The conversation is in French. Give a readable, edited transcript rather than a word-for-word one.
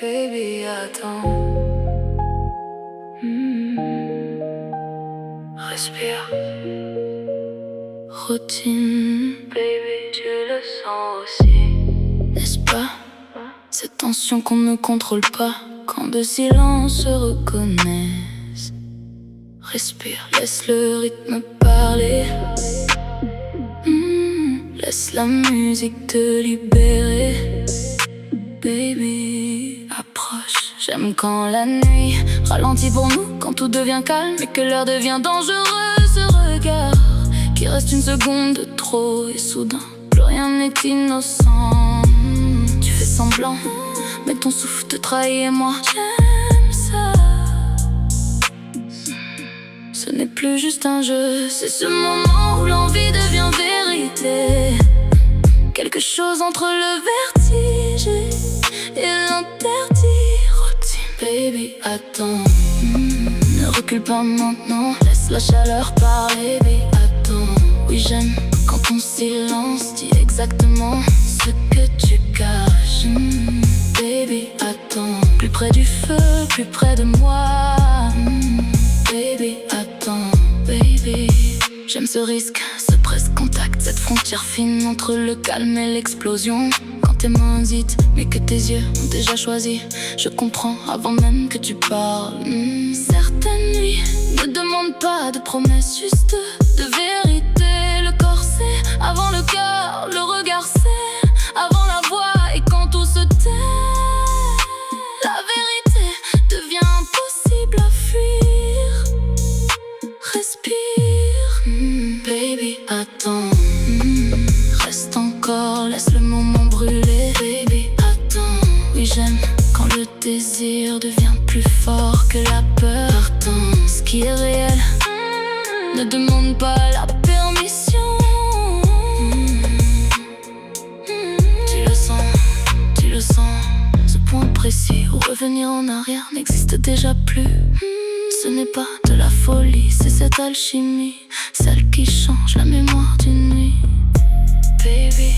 Baby, attends. Respire. Routine. Baby, tu le sens aussi. N'est-ce pas? Cette tension qu'on ne contrôle pas, quand deux silences se reconnaissent. Respire, laisse le rythme parler. Laisse la musique te libérer. Baby, approche. J'aime quand la nuit ralentit pour nous, quand tout devient calme et que l'heure devient dangereuse. Ce regard qui reste une seconde de trop et soudain, plus rien n'est innocent. Tu fais semblant, mais ton souffle te trahit et moi j'aime ça. Ce n'est plus juste un jeu, c'est ce moment où l'envie devient vérité. Quelque chose entre le vertige et l'interdit. Routine, baby, attends. Ne recule pas maintenant, laisse la chaleur parler, baby, attends. Oui, j'aime quand ton silence dit exactement ce que tu caches. Baby, attends. Plus près du feu, plus près de moi. Baby, attends, baby. J'aime ce risque, ce presque contact, cette frontière fine entre le calme et l'explosion. Quand tes mains hésitent, mais que tes yeux ont déjà choisi, je comprends avant même que tu parles. Certaines nuits ne demandent pas de promesses, juste de vérité. Le corps c'est avant le cœur, le regard c'est avant la voix. Et quand tout se tait, la vérité devient impossible à fuir. Respire. Baby, attends. Reste encore, laisse le moment brûler. Baby, attends. Oui, j'aime quand le désir devient plus fort que la peur. Attends, ce qui est réel ne demande pas la permission. Tu le sens, ce point précis où revenir en arrière n'existe déjà plus. Ce n'est pas de la folie, c'est cette alchimie, celle qui change la mémoire d'une nuit. Baby,